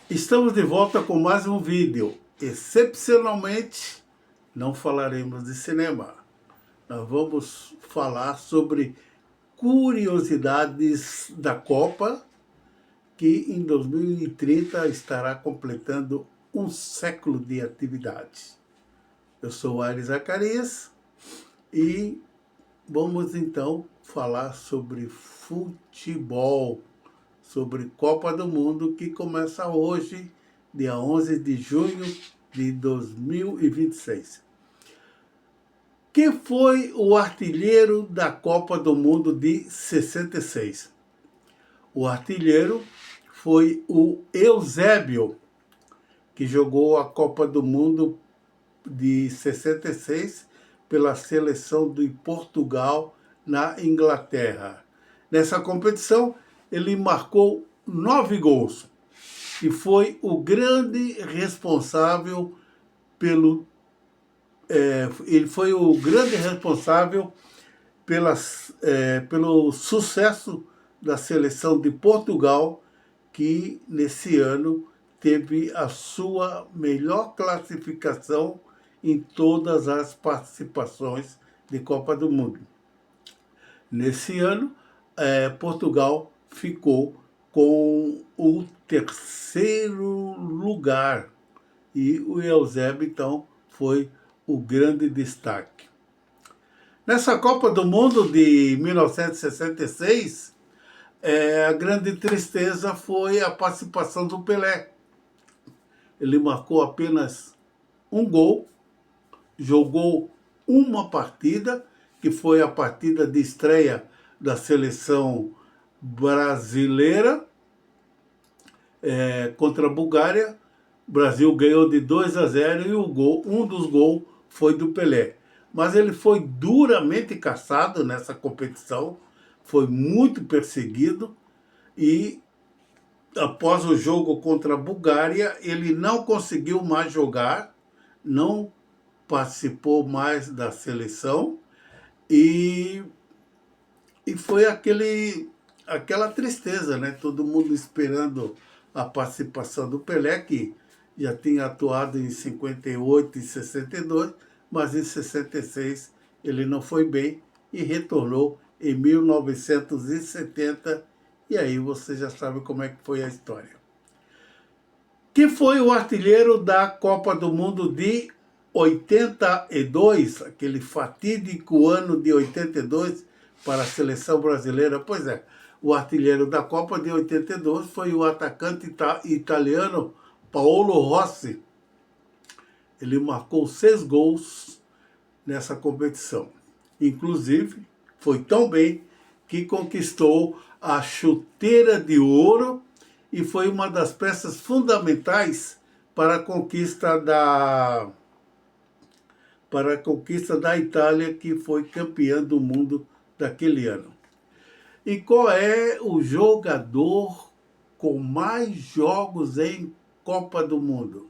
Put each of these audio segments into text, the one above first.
Estamos de volta com mais um vídeo. Excepcionalmente, não falaremos de cinema. Nós vamos falar sobre curiosidades da Copa, que em 2030 estará completando um século de atividade. Eu sou Aires Zacarias e vamos então falar sobre futebol, sobre Copa do Mundo, que começa hoje, dia 11 de junho de 2026. Quem foi o artilheiro da Copa do Mundo de 66? O artilheiro foi o Eusébio, que jogou a Copa do Mundo de 66 pela seleção de Portugal na Inglaterra. Nessa competição, ele marcou 9 gols e foi o grande responsável ele foi o grande responsável pelo sucesso da seleção de Portugal, que nesse ano teve a sua melhor classificação em todas as participações de Copa do Mundo. Nesse ano, Portugal ficou com o terceiro lugar e o Eusébio, então, foi o grande destaque. Nessa Copa do Mundo de 1966, a grande tristeza foi a participação do Pelé. Ele marcou apenas um gol, jogou uma partida, que foi a partida de estreia da seleção brasileira contra a Bulgária. O Brasil ganhou de 2-0 e um dos gols foi do Pelé. Mas ele foi duramente caçado nessa competição, foi muito perseguido e após o jogo contra a Bulgária, ele não conseguiu mais jogar, não participou mais da seleção e foi aquela tristeza, né? Todo mundo esperando a participação do Pelé, que já tinha atuado em 58 e 62, mas em 66 ele não foi bem e retornou em 1970, e aí você já sabe como é que foi a história. Quem foi o artilheiro da Copa do Mundo de 82, aquele fatídico ano de 82 para a seleção brasileira? Pois é, o artilheiro da Copa de 82 foi o atacante italiano Paolo Rossi. Ele marcou 6 gols nessa competição. Inclusive, foi tão bem que conquistou a chuteira de ouro e foi uma das peças fundamentais para a conquista da Itália, que foi campeã do mundo daquele ano. E qual é o jogador com mais jogos em Copa do Mundo?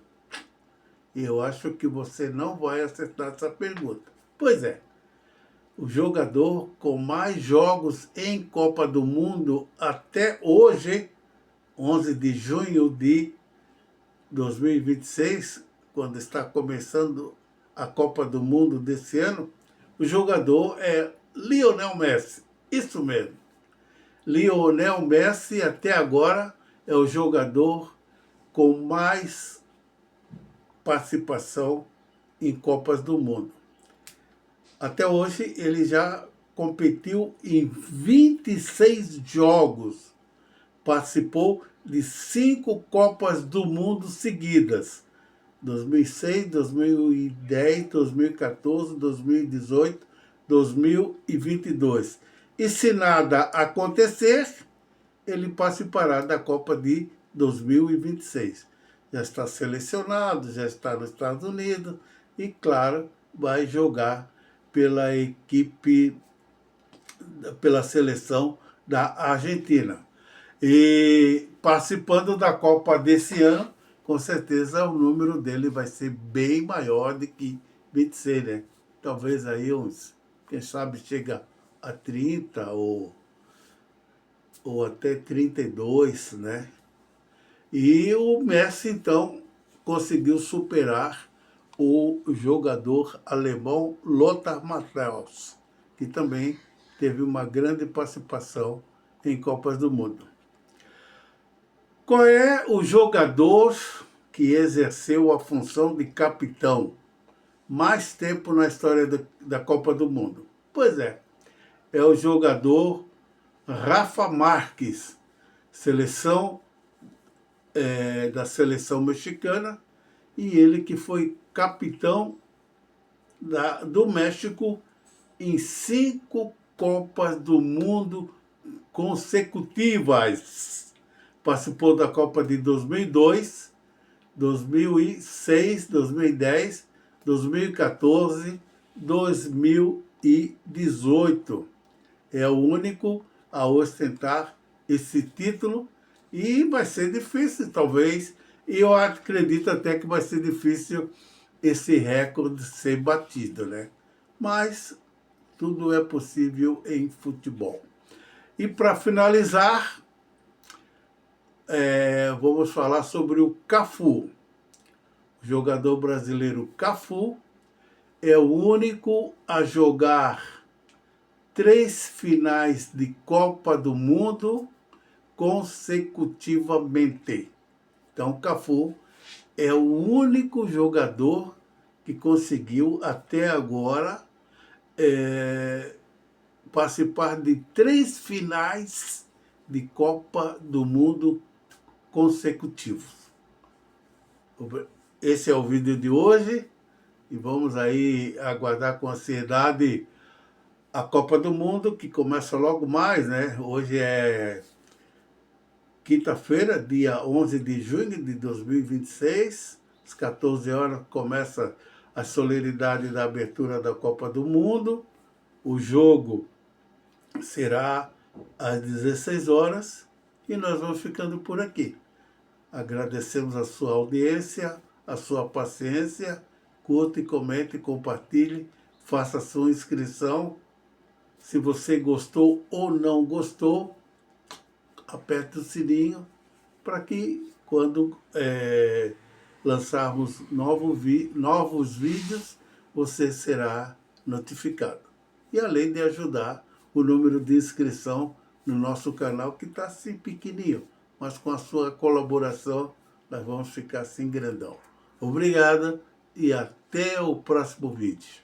Eu acho que você não vai acertar essa pergunta. Pois é, o jogador com mais jogos em Copa do Mundo até hoje, 11 de junho de 2026, quando está começando a Copa do Mundo desse ano, o jogador é Lionel Messi. Isso mesmo. Lionel Messi, até agora, é o jogador com mais participação em Copas do Mundo. Até hoje, ele já competiu em 26 jogos. Participou de 5 Copas do Mundo seguidas. 2006, 2010, 2014, 2018, 2022. E se nada acontecer, ele participará da Copa de 2026. Já está selecionado, já está nos Estados Unidos e, claro, vai jogar pela seleção da Argentina. E participando da Copa desse ano, com certeza o número dele vai ser bem maior do que 26, né? Talvez aí quem sabe chega a 30 ou até 32, né? E o Messi, então, conseguiu superar o jogador alemão Lothar Matthäus, que também teve uma grande participação em Copas do Mundo. Qual é o jogador que exerceu a função de capitão mais tempo na história da Copa do Mundo? Pois é o jogador Rafa Márquez, da seleção mexicana, e ele que foi capitão do México em 5 Copas do Mundo consecutivas. Participou da Copa de 2002, 2006, 2010, 2014, 2018. É o único a ostentar esse título e vai ser difícil, talvez, e eu acredito até que vai ser difícil esse recorde ser batido, né? Mas tudo é possível em futebol. E para finalizar, vamos falar sobre o Cafu. O jogador brasileiro Cafu é o único a jogar 3 finais de Copa do Mundo consecutivamente. Então, Cafu é o único jogador que conseguiu, até agora, participar de 3 finais de Copa do Mundo consecutivos. Esse é o vídeo de hoje e vamos aí aguardar com ansiedade a Copa do Mundo, que começa logo mais, né? Hoje é quinta-feira, dia 11 de junho de 2026, às 14 horas começa a solenidade da abertura da Copa do Mundo. O jogo será às 16 horas e nós vamos ficando por aqui. Agradecemos a sua audiência, a sua paciência. Curta, comente, compartilhe, faça a sua inscrição. Se você gostou ou não gostou, aperte o sininho para que quando lançarmos novos vídeos, você será notificado. E além de ajudar o número de inscrição no nosso canal, que está assim pequenininho, mas com a sua colaboração nós vamos ficar assim grandão. Obrigado e até o próximo vídeo.